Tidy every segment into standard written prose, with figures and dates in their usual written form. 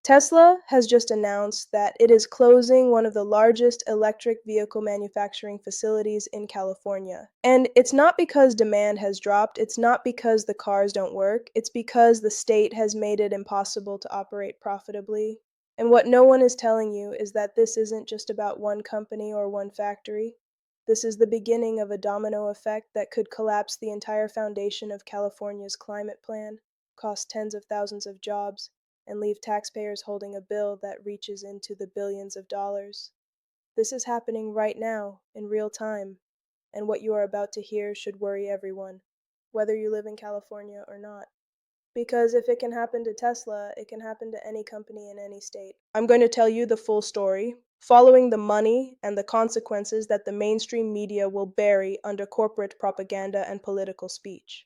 Tesla has just announced that it is closing one of the largest electric vehicle manufacturing facilities in California. And it's not because demand has dropped, it's not because the cars don't work, it's because the state has made it impossible to operate profitably. And what no one is telling you is that this isn't just about one company or one factory. This is the beginning of a domino effect that could collapse the entire foundation of California's climate plan, cost tens of thousands of jobs, and leave taxpayers holding a bill that reaches into the billions of dollars. This is happening right now, in real time, and what you are about to hear should worry everyone, whether you live in California or not. Because if it can happen to Tesla, it can happen to any company in any state. I'm going to tell you the full story, following the money and the consequences that the mainstream media will bury under corporate propaganda and political speech.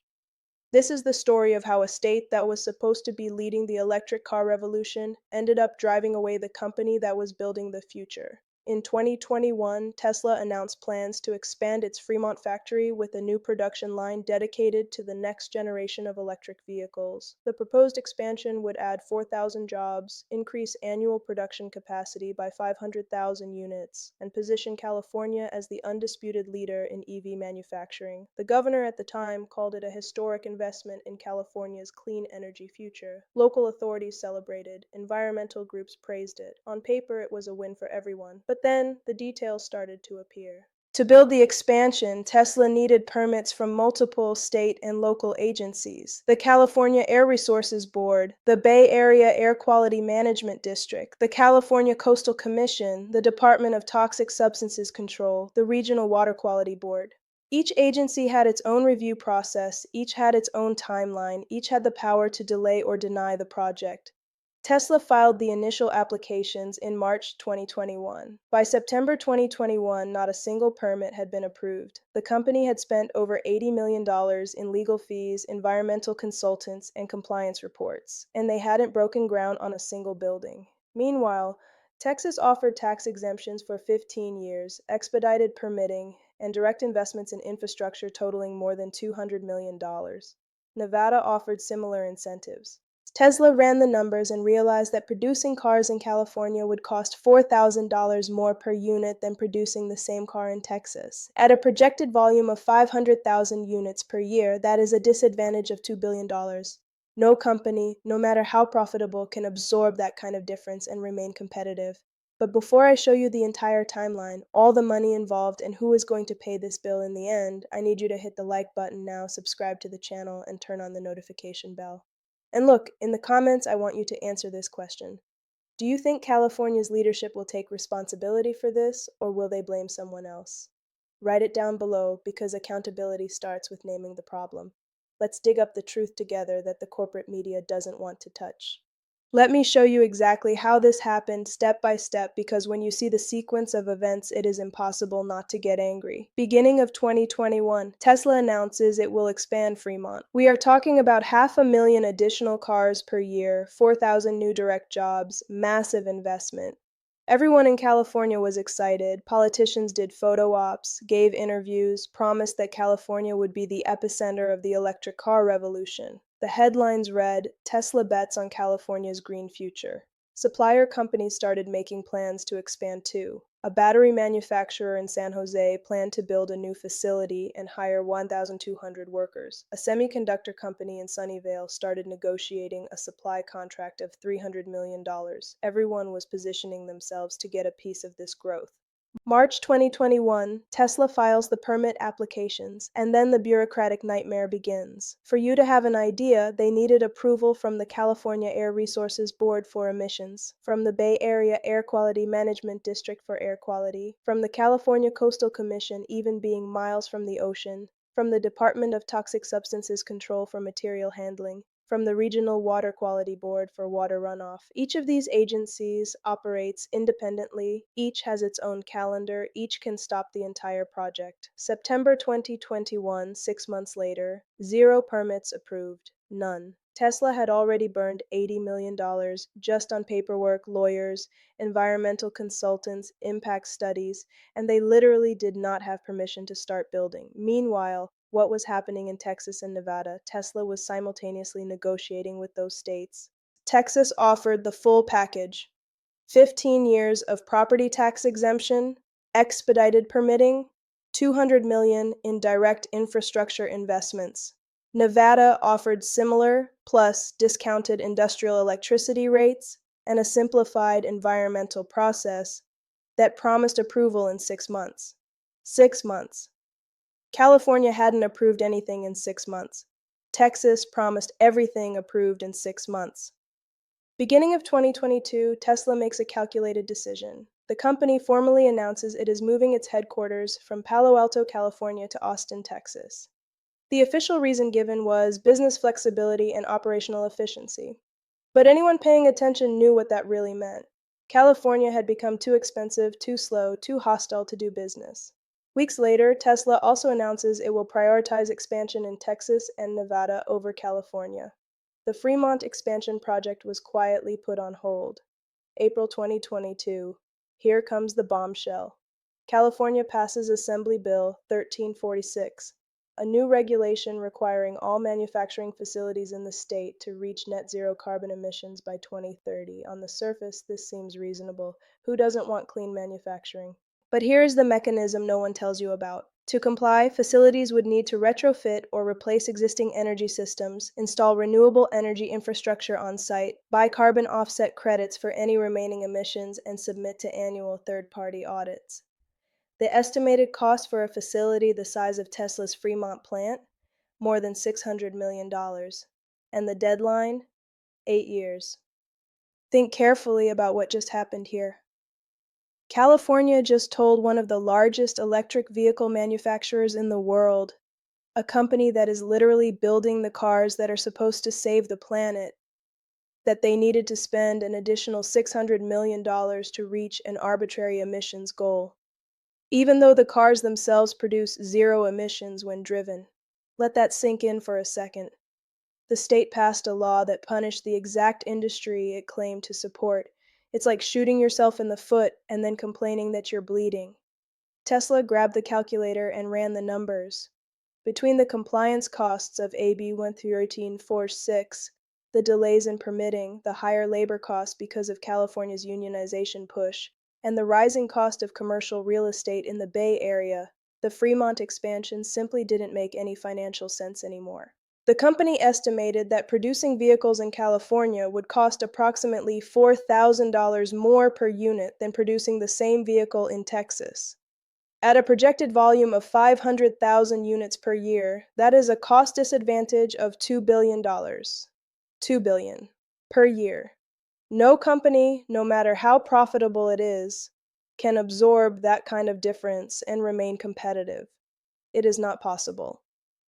This is the story of how a state that was supposed to be leading the electric car revolution ended up driving away the company that was building the future. In 2021, Tesla announced plans to expand its Fremont factory with a new production line dedicated to the next generation of electric vehicles. The proposed expansion would add 4,000 jobs, increase annual production capacity by 500,000 units, and position California as the undisputed leader in EV manufacturing. The governor at the time called it a historic investment in California's clean energy future. Local authorities celebrated, environmental groups praised it. On paper, it was a win for everyone. But then, the details started to appear. To build the expansion, Tesla needed permits from multiple state and local agencies: the California Air Resources Board, the Bay Area Air Quality Management District, the California Coastal Commission, the Department of Toxic Substances Control, the Regional Water Quality Board. Each agency had its own review process, each had its own timeline, each had the power to delay or deny the project. Tesla filed the initial applications in March 2021. By September 2021, not a single permit had been approved. The company had spent over $80 million in legal fees, environmental consultants, and compliance reports, and they hadn't broken ground on a single building. Meanwhile, Texas offered tax exemptions for 15 years, expedited permitting, and direct investments in infrastructure totaling more than $200 million. Nevada offered similar incentives. Tesla ran the numbers and realized that producing cars in California would cost $4,000 more per unit than producing the same car in Texas. At a projected volume of 500,000 units per year, that is a disadvantage of $2 billion. No company, no matter how profitable, can absorb that kind of difference and remain competitive. But before I show you the entire timeline, all the money involved, and who is going to pay this bill in the end, I need you to hit the like button now, subscribe to the channel, and turn on the notification bell. And look, in the comments, I want you to answer this question. Do you think California's leadership will take responsibility for this, or will they blame someone else? Write it down below, because accountability starts with naming the problem. Let's dig up the truth together that the corporate media doesn't want to touch. Let me show you exactly how this happened step by step, because when you see the sequence of events, it is impossible not to get angry. Beginning of 2021, Tesla announces it will expand Fremont. We are talking about 500,000 additional cars per year, 4,000 new direct jobs, massive investment. Everyone in California was excited. Politicians did photo ops, gave interviews, promised that California would be the epicenter of the electric car revolution. The headlines read, "Tesla bets on California's green future." Supplier companies started making plans to expand too. A battery manufacturer in San Jose planned to build a new facility and hire 1,200 workers. A semiconductor company in Sunnyvale started negotiating a supply contract of $300 million. Everyone was positioning themselves to get a piece of this growth. March 2021, Tesla files the permit applications, and then the bureaucratic nightmare begins. For you to have an idea, they needed approval from the California Air Resources Board for emissions, from the Bay Area Air Quality Management District for air quality, from the California Coastal Commission, even being miles from the ocean, from the Department of Toxic Substances Control for material handling, from the Regional Water Quality Board for water runoff. Each of these agencies operates independently, each has its own calendar, each can stop the entire project. September 2021, 6 months later, 0 permits approved, none. Tesla had already burned $80 million just on paperwork, lawyers, environmental consultants, impact studies, and they literally did not have permission to start building. Meanwhile, what was happening in Texas and Nevada, Tesla was simultaneously negotiating with those states. Texas offered the full package: 15 years of property tax exemption, expedited permitting, 200 million in direct infrastructure investments. Nevada offered similar, plus discounted industrial electricity rates and a simplified environmental process that promised approval in 6 months. 6 months. California hadn't approved anything in 6 months. Texas promised everything approved in 6 months. Beginning of 2022, Tesla makes a calculated decision. The company formally announces it is moving its headquarters from Palo Alto, California to Austin, Texas. The official reason given was business flexibility and operational efficiency. But anyone paying attention knew what that really meant. California had become too expensive, too slow, too hostile to do business. Weeks later, Tesla also announces it will prioritize expansion in Texas and Nevada over California. The Fremont expansion project was quietly put on hold. April 2022. Here comes the bombshell. California passes Assembly Bill 1346, a new regulation requiring all manufacturing facilities in the state to reach net zero carbon emissions by 2030. On the surface, this seems reasonable. Who doesn't want clean manufacturing? But here is the mechanism no one tells you about. To comply, facilities would need to retrofit or replace existing energy systems, install renewable energy infrastructure on site, buy carbon offset credits for any remaining emissions, and submit to annual third-party audits. The estimated cost for a facility the size of Tesla's Fremont plant? More than $600 million. And the deadline? 8 years. Think carefully about what just happened here. California just told one of the largest electric vehicle manufacturers in the world, a company that is literally building the cars that are supposed to save the planet, that they needed to spend an additional $600 million to reach an arbitrary emissions goal, even though the cars themselves produce zero emissions when driven. Let that sink in for a second. The state passed a law that punished the exact industry it claimed to support. It's like shooting yourself in the foot and then complaining that you're bleeding. Tesla grabbed the calculator and ran the numbers. Between the compliance costs of AB 1346, the delays in permitting, the higher labor costs because of California's unionization push, and the rising cost of commercial real estate in the Bay Area, the Fremont expansion simply didn't make any financial sense anymore. The company estimated that producing vehicles in California would cost approximately $4,000 more per unit than producing the same vehicle in Texas. At a projected volume of 500,000 units per year, that is a cost disadvantage of $2 billion. $2 billion per year. No company, no matter how profitable it is, can absorb that kind of difference and remain competitive. It is not possible.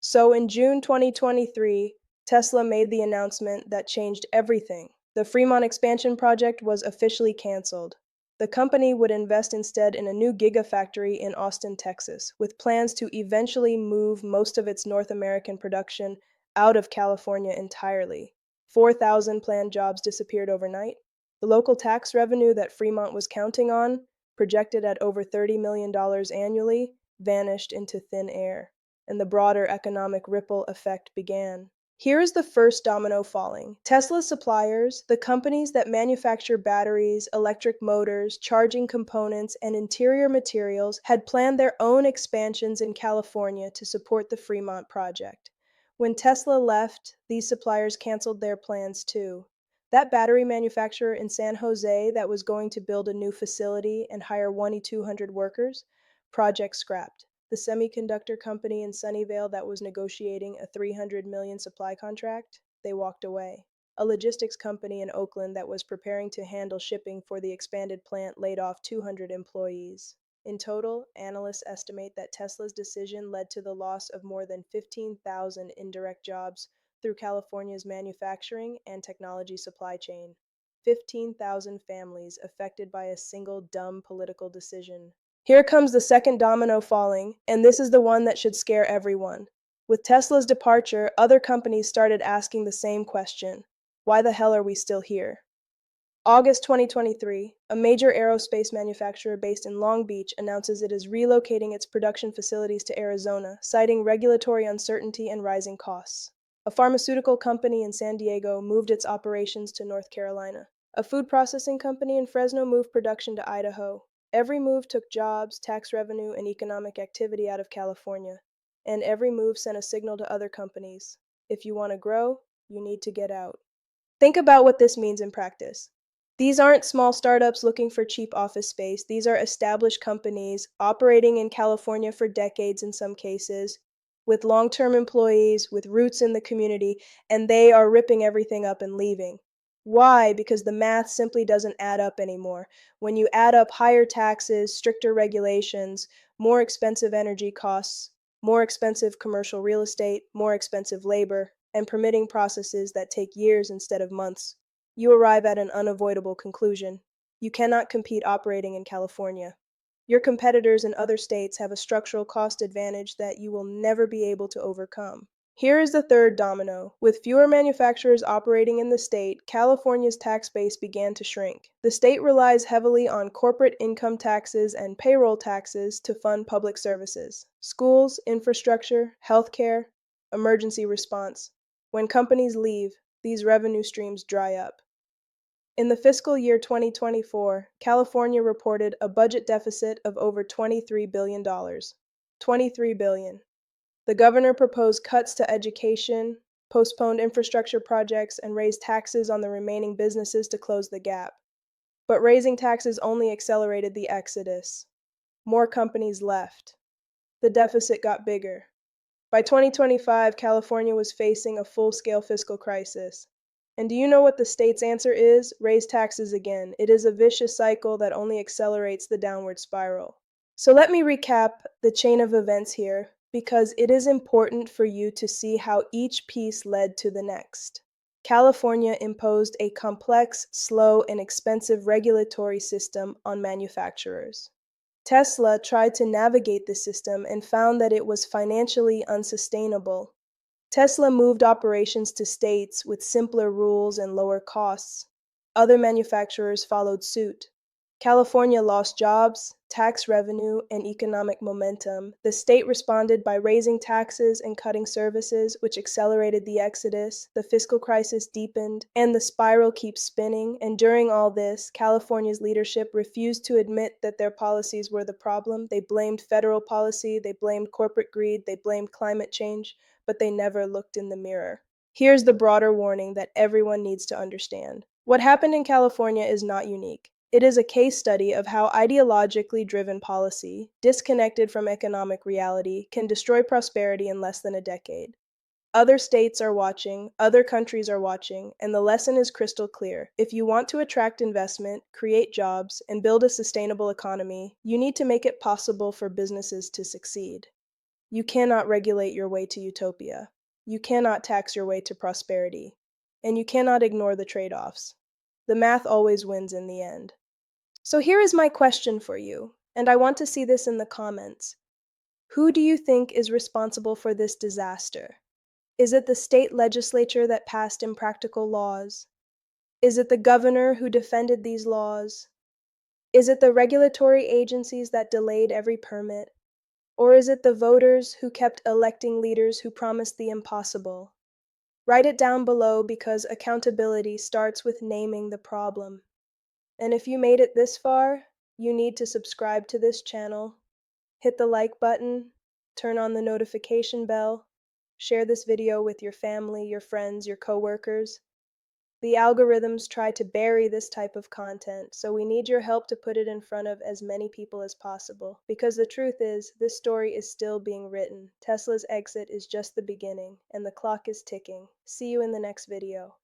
So in June 2023, Tesla made the announcement that changed everything. The Fremont expansion project was officially canceled. The company would invest instead in a new gigafactory in Austin, Texas, with plans to eventually move most of its North American production out of California entirely. 4,000 planned jobs disappeared overnight. The local tax revenue that Fremont was counting on, projected at over $30 million annually, vanished into thin air, and the broader economic ripple effect began. Here is the first domino falling. Tesla suppliers, the companies that manufacture batteries, electric motors, charging components, and interior materials, had planned their own expansions in California to support the Fremont project. When Tesla left, these suppliers canceled their plans too. That battery manufacturer in San Jose that was going to build a new facility and hire 2,200 workers, project scrapped. The semiconductor company in Sunnyvale that was negotiating a $300 million supply contract, they walked away. A logistics company in Oakland that was preparing to handle shipping for the expanded plant laid off 200 employees. In total, analysts estimate that Tesla's decision led to the loss of more than 15,000 indirect jobs through California's manufacturing and technology supply chain. 15,000 families affected by a single dumb political decision. Here comes the second domino falling, and this is the one that should scare everyone. With Tesla's departure, other companies started asking the same question: why the hell are we still here? August 2023, a major aerospace manufacturer based in Long Beach announces it is relocating its production facilities to Arizona, citing regulatory uncertainty and rising costs. A pharmaceutical company in San Diego moved its operations to North Carolina. A food processing company in Fresno moved production to Idaho. Every move took jobs, tax revenue, and economic activity out of California. And every move sent a signal to other companies. If you want to grow, you need to get out. Think about what this means in practice. These aren't small startups looking for cheap office space. These are established companies operating in California for decades in some cases, with long-term employees, with roots in the community, and they are ripping everything up and leaving. Why? Because the math simply doesn't add up anymore. When you add up higher taxes, stricter regulations, more expensive energy costs, more expensive commercial real estate, more expensive labor, and permitting processes that take years instead of months, you arrive at an unavoidable conclusion. You cannot compete operating in California. Your competitors in other states have a structural cost advantage that you will never be able to overcome. Here is the third domino. With fewer manufacturers operating in the state, California's tax base began to shrink. The state relies heavily on corporate income taxes and payroll taxes to fund public services, schools, infrastructure, healthcare, emergency response. When companies leave, these revenue streams dry up. In the fiscal year 2024, California reported a budget deficit of over $23 billion. $23 billion. The governor proposed cuts to education, postponed infrastructure projects, and raised taxes on the remaining businesses to close the gap. But raising taxes only accelerated the exodus. More companies left. The deficit got bigger. By 2025, California was facing a full-scale fiscal crisis. And do you know what the state's answer is? Raise taxes again. It is a vicious cycle that only accelerates the downward spiral. So let me recap the chain of events here, because it is important for you to see how each piece led to the next. California imposed a complex, slow, and expensive regulatory system on manufacturers. Tesla tried to navigate the system and found that it was financially unsustainable. Tesla moved operations to states with simpler rules and lower costs. Other manufacturers followed suit. California lost jobs, tax revenue, and economic momentum. The state responded by raising taxes and cutting services, which accelerated the exodus. The fiscal crisis deepened, and the spiral keeps spinning. And during all this, California's leadership refused to admit that their policies were the problem. They blamed federal policy, they blamed corporate greed, they blamed climate change, but they never looked in the mirror. Here's the broader warning that everyone needs to understand. What happened in California is not unique. It is a case study of how ideologically driven policy, disconnected from economic reality, can destroy prosperity in less than a decade. Other states are watching, other countries are watching, and the lesson is crystal clear. If you want to attract investment, create jobs, and build a sustainable economy, you need to make it possible for businesses to succeed. You cannot regulate your way to utopia. You cannot tax your way to prosperity. And you cannot ignore the trade-offs. The math always wins in the end. So here is my question for you, and I want to see this in the comments. Who do you think is responsible for this disaster? Is it the state legislature that passed impractical laws? Is it the governor who defended these laws? Is it the regulatory agencies that delayed every permit? Or is it the voters who kept electing leaders who promised the impossible? Write it down below, because accountability starts with naming the problem. And if you made it this far, you need to subscribe to this channel, hit the like button, turn on the notification bell, share this video with your family, your friends, your coworkers. The algorithms try to bury this type of content, so we need your help to put it in front of as many people as possible. Because the truth is, this story is still being written. Tesla's exit is just the beginning, and the clock is ticking. See you in the next video.